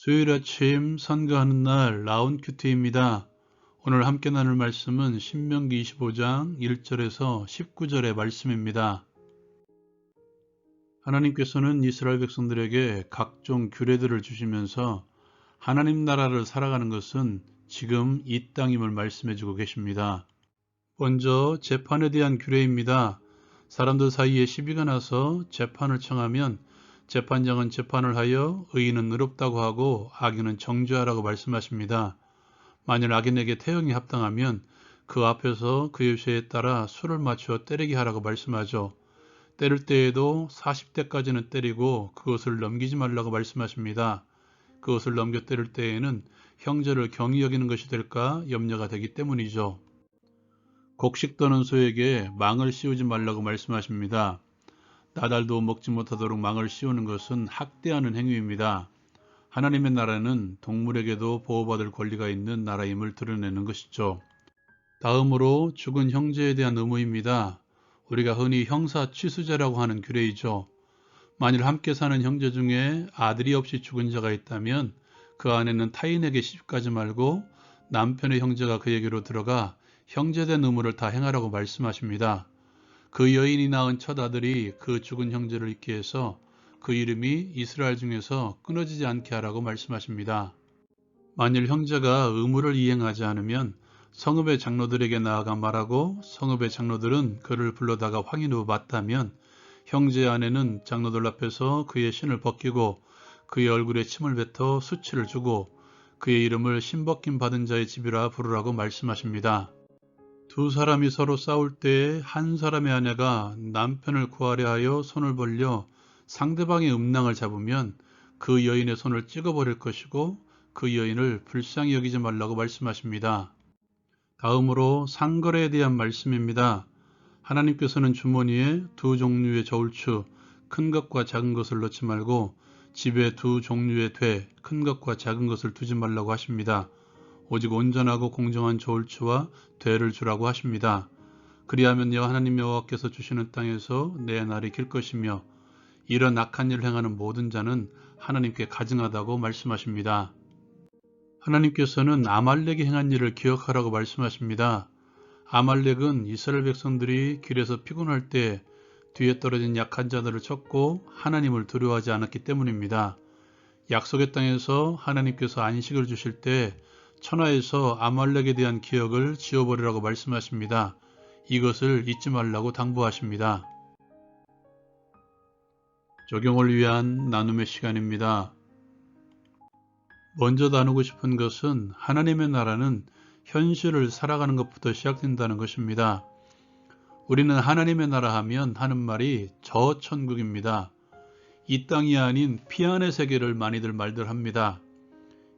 수요일 아침 선거하는 날 라운큐티입니다. 오늘 함께 나눌 말씀은 신명기 25장 1절에서 19절의 말씀입니다. 하나님께서는 이스라엘 백성들에게 각종 규례들을 주시면서 하나님 나라를 살아가는 것은 지금 이 땅임을 말씀해주고 계십니다. 먼저 재판에 대한 규례입니다. 사람들 사이에 시비가 나서 재판을 청하면 재판장은 재판을 하여 의인은 의롭다고 하고 악인은 정죄하라고 말씀하십니다. 만일 악인에게 태형이 합당하면 그 앞에서 그의 죄에 따라 수를 맞추어 때리게 하라고 말씀하죠. 때릴 때에도 40대까지는 때리고 그것을 넘기지 말라고 말씀하십니다. 그것을 넘겨 때릴 때에는 형제를 경히 여기는 것이 될까 염려가 되기 때문이죠. 곡식 떠는 소에게 망을 씌우지 말라고 말씀하십니다. 나달도 먹지 못하도록 망을 씌우는 것은 학대하는 행위입니다. 하나님의 나라는 동물에게도 보호받을 권리가 있는 나라임을 드러내는 것이죠. 다음으로 죽은 형제에 대한 의무입니다. 우리가 흔히 형사 취수제라고 하는 규례이죠. 만일 함께 사는 형제 중에 아들이 없이 죽은 자가 있다면 그 아내는 타인에게 시집가지 말고 남편의 형제가 그에게로 들어가 형제된 의무를 다 행하라고 말씀하십니다. 그 여인이 낳은 첫 아들이 그 죽은 형제를 잊게 해서 그 이름이 이스라엘 중에서 끊어지지 않게 하라고 말씀하십니다. 만일 형제가 의무를 이행하지 않으면 성읍의 장로들에게 나아가 말하고 성읍의 장로들은 그를 불러다가 확인 후 맞다면 형제의 아내는 장로들 앞에서 그의 신을 벗기고 그의 얼굴에 침을 뱉어 수치를 주고 그의 이름을 신벗김 받은 자의 집이라 부르라고 말씀하십니다. 두 사람이 서로 싸울 때에 한 사람의 아내가 남편을 구하려 하여 손을 벌려 상대방의 음낭을 잡으면 그 여인의 손을 찍어버릴 것이고 그 여인을 불쌍히 여기지 말라고 말씀하십니다. 다음으로 상거래에 대한 말씀입니다. 하나님께서는 주머니에 두 종류의 저울추, 큰 것과 작은 것을 넣지 말고 집에 두 종류의 돼, 큰 것과 작은 것을 두지 말라고 하십니다. 오직 온전하고 공정한 저울추와 되를 주라고 하십니다. 그리하면 하나님 여호와께서 주시는 땅에서 내 날이 길 것이며 이런 악한 일을 행하는 모든 자는 하나님께 가증하다고 말씀하십니다. 하나님께서는 아말렉이 행한 일을 기억하라고 말씀하십니다. 아말렉은 이스라엘 백성들이 길에서 피곤할 때 뒤에 떨어진 약한 자들을 쳤고 하나님을 두려워하지 않았기 때문입니다. 약속의 땅에서 하나님께서 안식을 주실 때 천하에서 아말렉에 대한 기억을 지워버리라고 말씀하십니다. 이것을 잊지 말라고 당부하십니다. 적용을 위한 나눔의 시간입니다. 먼저 나누고 싶은 것은 하나님의 나라는 현실을 살아가는 것부터 시작된다는 것입니다. 우리는 하나님의 나라 하면 하는 말이 저 천국입니다. 이 땅이 아닌 피안의 세계를 많이들 말들 합니다.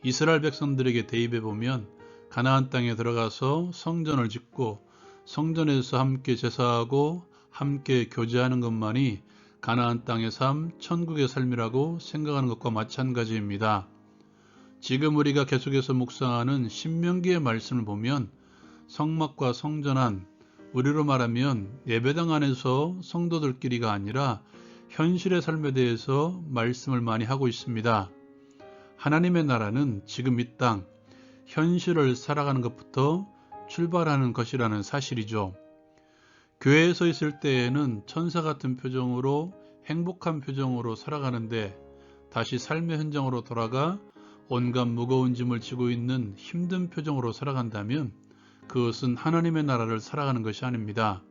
이스라엘 백성들에게 대입해 보면 가나안 땅에 들어가서 성전을 짓고 성전에서 함께 제사하고 함께 교제하는 것만이 가나안 땅의 삶, 천국의 삶이라고 생각하는 것과 마찬가지입니다. 지금 우리가 계속해서 묵상하는 신명기의 말씀을 보면 성막과 성전 안, 우리로 말하면 예배당 안에서 성도들끼리가 아니라 현실의 삶에 대해서 말씀을 많이 하고 있습니다. 하나님의 나라는 지금 이 땅, 현실을 살아가는 것부터 출발하는 것이라는 사실이죠. 교회에서 있을 때에는 천사 같은 표정으로 행복한 표정으로 살아가는데 다시 삶의 현장으로 돌아가 온갖 무거운 짐을 지고 있는 힘든 표정으로 살아간다면 그것은 하나님의 나라를 살아가는 것이 아닙니다.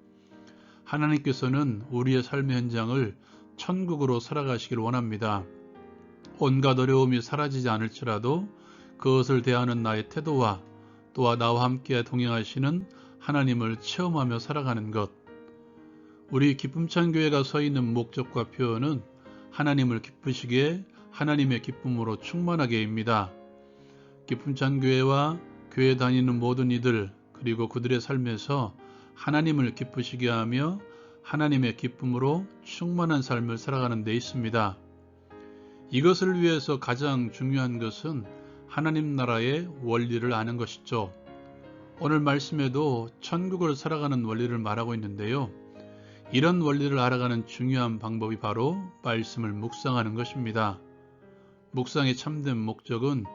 하나님께서는 우리의 삶의 현장을 천국으로 살아가시길 원합니다. 온갖 어려움이 사라지지 않을지라도 그것을 대하는 나의 태도와 또한 나와 함께 동행하시는 하나님을 체험하며 살아가는 것. 우리 기쁨찬 교회가 서 있는 목적과 표현은 하나님을 기쁘시게 하나님의 기쁨으로 충만하게입니다. 기쁨찬 교회와 교회 다니는 모든 이들 그리고 그들의 삶에서 하나님을 기쁘시게 하며 하나님의 기쁨으로 충만한 삶을 살아가는 데 있습니다. 이것을 위해서 가장 중요한 것은 하나님 나라의 원리를 아는 것이죠. 오늘 말씀에도 천국을 살아가는 원리를 말하고 있는데요. 이런 원리를 알아가는 중요한 방법이 바로 말씀을 묵상하는 것입니다. 묵상의 참된 목적은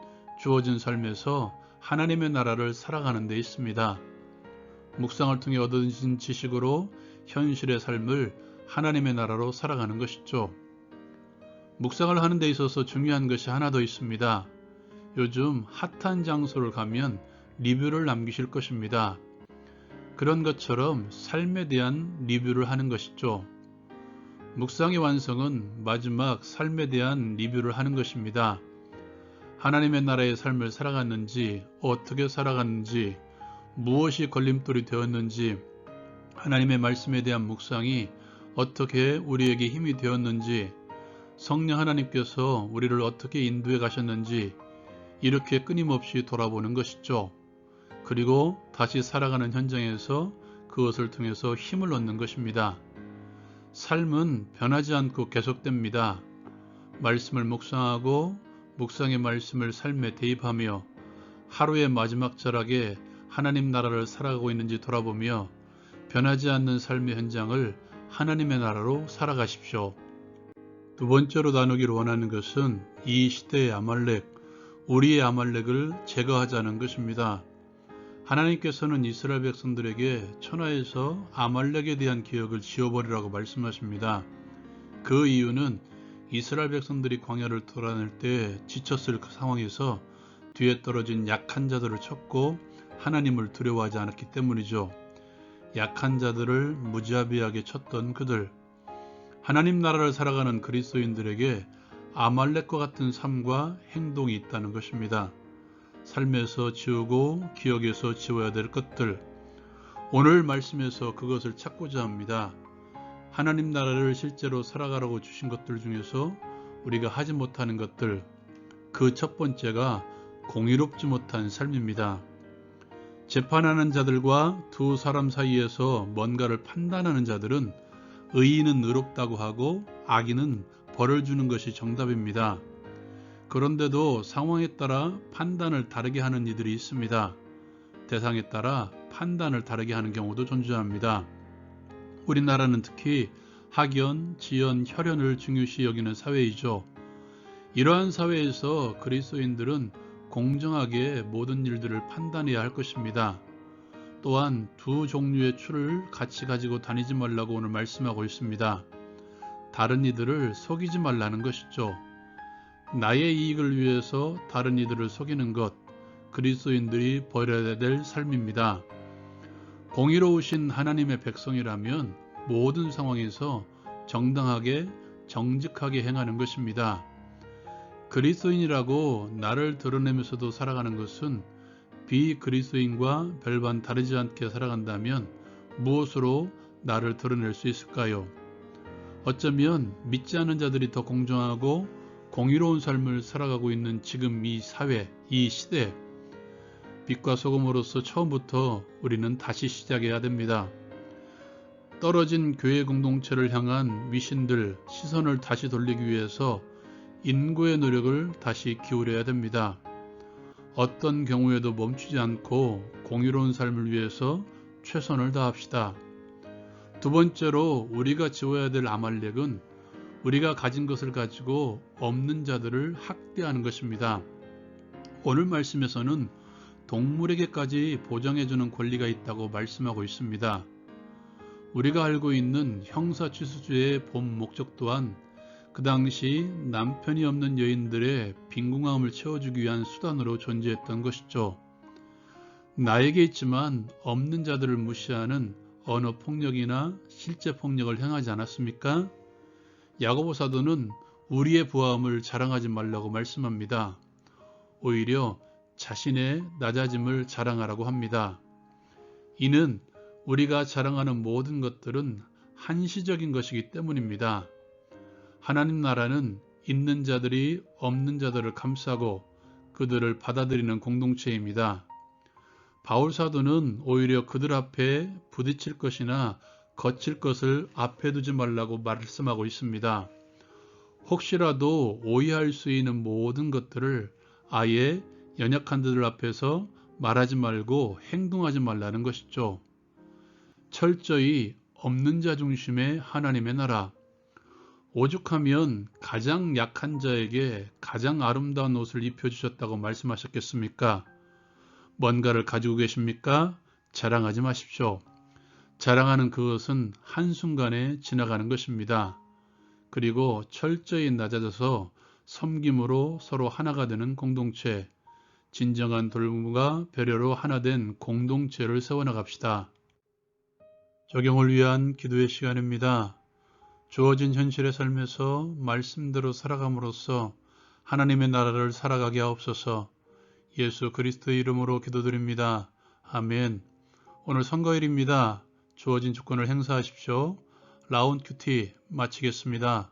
주어진 삶에서 하나님의 나라를 살아가는 데 있습니다. 묵상을 통해 얻어진 지식으로 현실의 삶을 하나님의 나라로 살아가는 것이죠. 묵상을 하는 데 있어서 중요한 것이 하나 더 있습니다. 요즘 핫한 장소를 가면 리뷰를 남기실 것입니다. 그런 것처럼 삶에 대한 리뷰를 하는 것이죠. 묵상의 완성은 마지막 삶에 대한 리뷰를 하는 것입니다. 하나님의 나라의 삶을 살아갔는지, 어떻게 살아갔는지, 무엇이 걸림돌이 되었는지, 하나님의 말씀에 대한 묵상이 어떻게 우리에게 힘이 되었는지, 성령 하나님께서 우리를 어떻게 인도해 가셨는지 이렇게 끊임없이 돌아보는 것이죠. 그리고 다시 살아가는 현장에서 그것을 통해서 힘을 얻는 것입니다. 삶은 변하지 않고 계속됩니다. 말씀을 묵상하고 묵상의 말씀을 삶에 대입하며 하루의 마지막 절하게 하나님 나라를 살아가고 있는지 돌아보며 변하지 않는 삶의 현장을 하나님의 나라로 살아가십시오. 두 번째로 나누기를 원하는 것은 이 시대의 아말렉, 우리의 아말렉을 제거하자는 것입니다. 하나님께서는 이스라엘 백성들에게 천하에서 아말렉에 대한 기억을 지워버리라고 말씀하십니다. 그 이유는 이스라엘 백성들이 광야를 돌아낼 때 지쳤을 그 상황에서 뒤에 떨어진 약한 자들을 쳤고 하나님을 두려워하지 않았기 때문이죠. 약한 자들을 무자비하게 쳤던 그들, 하나님 나라를 살아가는 그리스도인들에게 아말렉과 같은 삶과 행동이 있다는 것입니다. 삶에서 지우고 기억에서 지워야 될 것들, 오늘 말씀에서 그것을 찾고자 합니다. 하나님 나라를 실제로 살아가라고 주신 것들 중에서 우리가 하지 못하는 것들, 그 첫 번째가 공의롭지 못한 삶입니다. 재판하는 자들과 두 사람 사이에서 뭔가를 판단하는 자들은 의인은 의롭다고 하고 악인은 벌을 주는 것이 정답입니다. 그런데도 상황에 따라 판단을 다르게 하는 이들이 있습니다. 대상에 따라 판단을 다르게 하는 경우도 존재합니다. 우리나라는 특히 학연, 지연, 혈연을 중요시 여기는 사회이죠. 이러한 사회에서 그리스도인들은 공정하게 모든 일들을 판단해야 할 것입니다. 또한 두 종류의 추를 같이 가지고 다니지 말라고 오늘 말씀하고 있습니다. 다른 이들을 속이지 말라는 것이죠. 나의 이익을 위해서 다른 이들을 속이는 것, 그리스도인들이 버려야 될 삶입니다. 공의로우신 하나님의 백성이라면 모든 상황에서 정당하게, 정직하게 행하는 것입니다. 그리스도인이라고 나를 드러내면서도 살아가는 것은 비그리스도인과 별반 다르지 않게 살아간다면 무엇으로 나를 드러낼 수 있을까요? 어쩌면 믿지 않는 자들이 더 공정하고 공의로운 삶을 살아가고 있는 지금 이 사회, 이 시대, 빛과 소금으로서 처음부터 우리는 다시 시작해야 됩니다. 떨어진 교회 공동체를 향한 미신들, 시선을 다시 돌리기 위해서 인고의 노력을 다시 기울여야 됩니다. 어떤 경우에도 멈추지 않고 공의로운 삶을 위해서 최선을 다합시다. 두 번째로 우리가 지워야 될 아말렉은 우리가 가진 것을 가지고 없는 자들을 학대하는 것입니다. 오늘 말씀에서는 동물에게까지 보장해주는 권리가 있다고 말씀하고 있습니다. 우리가 알고 있는 형사취수주의 본 목적 또한 그 당시 남편이 없는 여인들의 빈궁함을 채워주기 위한 수단으로 존재했던 것이죠. 나에게 있지만 없는 자들을 무시하는 언어폭력이나 실제폭력을 행하지 않았습니까? 야고보 사도는 우리의 부함을 자랑하지 말라고 말씀합니다. 오히려 자신의 낮아짐을 자랑하라고 합니다. 이는 우리가 자랑하는 모든 것들은 한시적인 것이기 때문입니다. 하나님 나라는 있는 자들이 없는 자들을 감싸고 그들을 받아들이는 공동체입니다. 바울 사도는 오히려 그들 앞에 부딪힐 것이나 거칠 것을 앞에 두지 말라고 말씀하고 있습니다. 혹시라도 오해할 수 있는 모든 것들을 아예 연약한 자들 앞에서 말하지 말고 행동하지 말라는 것이죠. 철저히 없는 자 중심의 하나님의 나라. 오죽하면 가장 약한 자에게 가장 아름다운 옷을 입혀주셨다고 말씀하셨겠습니까? 뭔가를 가지고 계십니까? 자랑하지 마십시오. 자랑하는 그것은 한순간에 지나가는 것입니다. 그리고 철저히 낮아져서 섬김으로 서로 하나가 되는 공동체, 진정한 돌봄과 배려로 하나 된 공동체를 세워나갑시다. 적용을 위한 기도의 시간입니다. 주어진 현실의 삶에서 말씀대로 살아감으로써 하나님의 나라를 살아가게 하옵소서. 예수 그리스도의 이름으로 기도드립니다. 아멘. 오늘 선거일입니다. 주어진 주권을 행사하십시오. 라운드 큐티 마치겠습니다.